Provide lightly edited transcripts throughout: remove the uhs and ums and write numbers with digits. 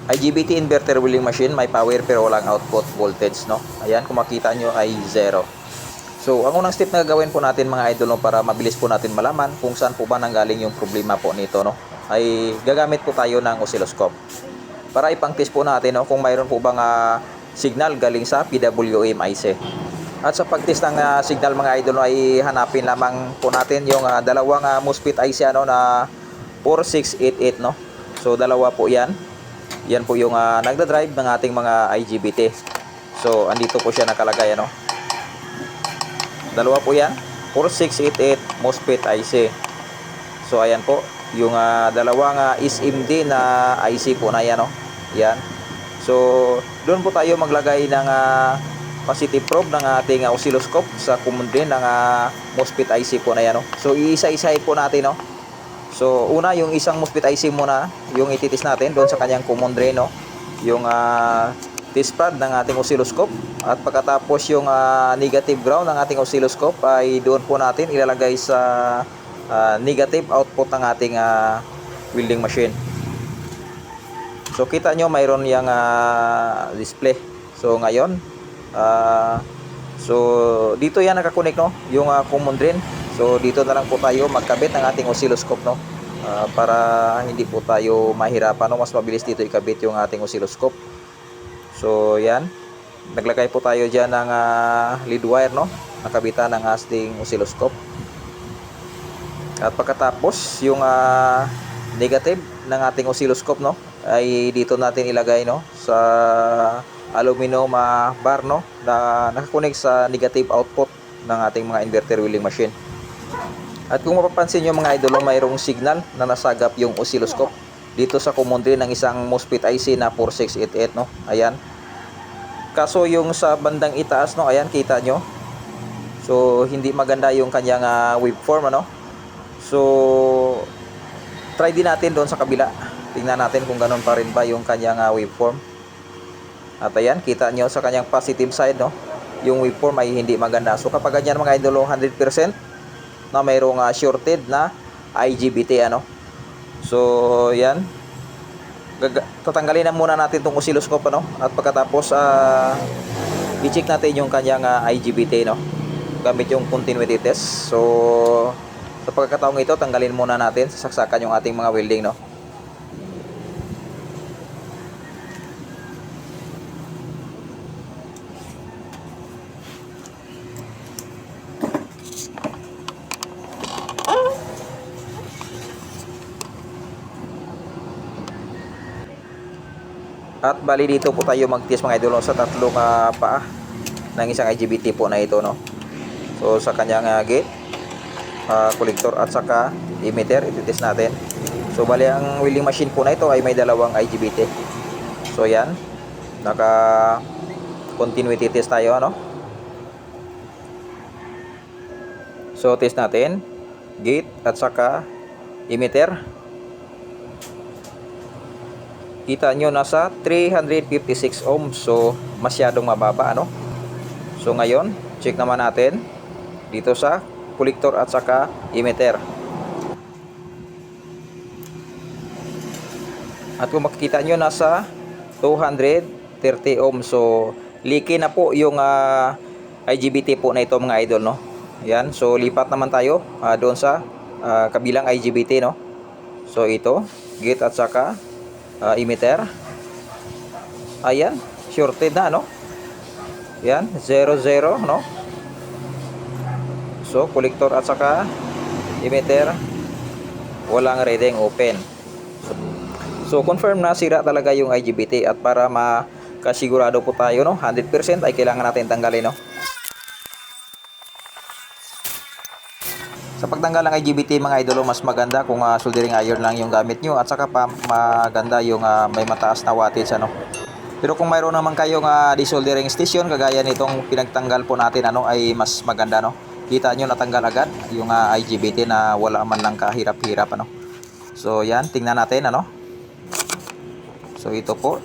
IGBT inverter wheeling machine, may power pero walang output voltage, no? Ayan, kung makita nyo ay 0. So, ang unang step na gagawin po natin mga idol, no, para mabilis po natin malaman kung saan po ba nanggaling yung problema po nito, no, ay gagamit po tayo ng oscilloscope para ipang-test po natin, no, kung mayroon po bang signal galing sa PWM IC. At sa pag-test ng signal mga idol, no, ay hanapin lamang po natin yung dalawang MOSFET IC ano, na 4688, no. So, dalawa po yan. Yan po yung nagda-drive ng ating mga IGBT. So, andito po siya nakalagay, ano. Dalawa po yan, 4688 MOSFET IC. So, ayan po, yung dalawang SMD na IC po na yan, no. Yan. So, doon po tayo maglagay ng positive probe ng ating oscilloscope sa common drain ng MOSFET IC po na yan, no. So, iisa-isahin po natin, no. So, una, yung isang MOSFET IC muna, yung ititis natin doon sa kanyang common drain, no? Yung test pad ng ating oscilloscope. At pagkatapos yung negative ground ng ating oscilloscope ay doon po natin ilalagay sa negative output ng ating welding machine. So, kita nyo mayroon yung display. So, ngayon, so, dito yan nakakunik, no? Yung common drain. So, dito na lang po tayo magkabit ng ating oscilloscope, no? Para hindi po tayo mahirapan, no? Mas mabilis dito ikabit yung ating oscilloscope. So, yan. Naglagay po tayo dyan ng lead wire, no? Nakabitan ng ating oscilloscope. At pagkatapos, yung negative ng ating oscilloscope, no, ay dito natin ilagay, no, sa aluminum bar, no, na nakakunik sa negative output ng ating mga inverter wheeling machine. At kung mapapansin nyo mga idol, mayroong signal na nasagap yung oscilloscope dito sa common drain ng isang MOSFET IC na 4688, no. Ayan. Kaso yung sa bandang itaas, no, ayan, kita nyo. So, hindi maganda yung kanyang waveform, ano. So, try din natin doon sa kabila. Tingnan natin kung ganun pa rin ba yung kanyang waveform. At ayan, kita nyo sa kanyang positive side, no, yung waveform ay hindi maganda. So, kapag ganyan mga idol, 100% na mayroong shorted na IGBT, ano. So, yan. Tatanggalin na muna natin itong oscilloscope, ano. At pagkatapos, i-check natin yung kanyang IGBT, no, gamit yung continuity test. So, sa pagkakataong ito, tanggalin muna natin, sasaksakan yung ating mga welding, no. At bali dito po tayo mag-test mga idol sa tatlong paa ng isang IGBT po na ito, no. So sa kanyang gate, collector at saka emitter, i-test natin. So bali ang welding machine po na ito ay may dalawang IGBT. So yan, naka continuity test tayo, no. So test natin gate at saka emitter. Kita nyo nasa 356 ohms. So masyadong mababa, ano. So ngayon, check naman natin dito sa collector at saka emitter. At kung makikita nyo nasa 230 ohms. So leaky na po yung IGBT po na ito mga idol, no. Yan, so lipat naman tayo doon sa kabilang IGBT, no. So ito, gate at saka emitter. Ayan, shorted na, no. Yan, 00, no. So collector at saka emitter, walang reading, open. So confirm na sira talaga yung IGBT. At para makasigurado po tayo, no, 100% ay kailangan natin tanggalin, no. Sa pagtanggal ng IGBT mga idolo, mas maganda kung soldering iron lang yung gamit nyo, at saka pa maganda yung may mataas na wattage, ano. Pero kung mayroon naman kayong desoldering station kagaya nitong pinagtanggal po natin, ano, ay mas maganda, no. Kita nyo natanggal agad yung IGBT na wala man lang kahirap-hirap, ano. So yan, tingnan natin, ano. So ito po.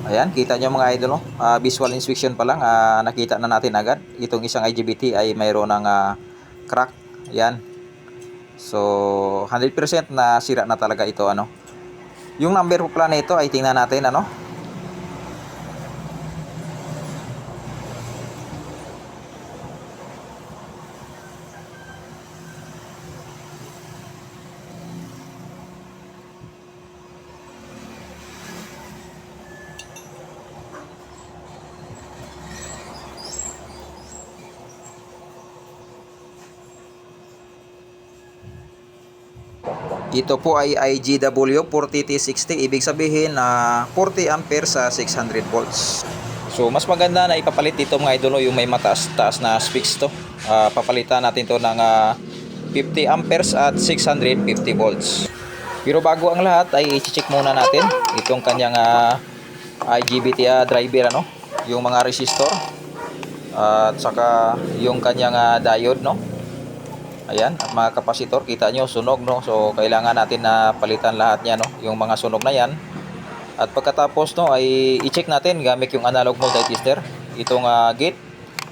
Ayan, kita nyo mga idol, no? Visual inspection pa lang, nakita na natin agad itong isang IGBT ay mayroon ng crack. Ayan. So 100% na sira na talaga ito ano. Yung number po pala nito ay tingnan natin ano. Ito po ay IGW 40T60, ibig sabihin na 40 ampere sa 600 volts. So mas maganda na ipapalit dito mga idolo yung may mataas-taas na specs to. Papalitan natin to ng 50 amperes at 650 volts. Pero bago ang lahat ay i-check muna natin itong kanyang IGBT driver ano, yung mga resistor at saka yung kanyang diode no. Ayan, at mga kapasitor, kita nyo, sunog, no? So, kailangan natin na palitan lahat niya, no? Yung mga sunog na yan. At pagkatapos, no, ay i-check natin gamit yung analog multitester, itong gate,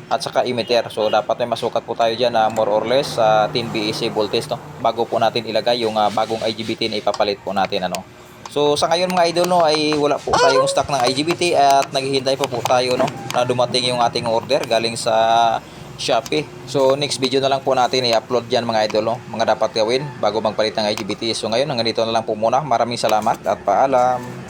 at saka emitter. So, dapat may masukat po tayo dyan na more or less 10 VEC voltage, no? Bago po natin ilagay yung bagong IGBT na ipapalit po natin, ano? So, sa ngayon mga idol, no, ay wala po tayong stock ng IGBT at naghihintay po tayo, no, na dumating yung ating order galing sa Shopee. So next video na lang po natin i-upload dyan mga idol, no? Mga dapat gawin bago magpalit ng IGBT. So ngayon hanggang dito na lang po muna. Maraming salamat at paalam.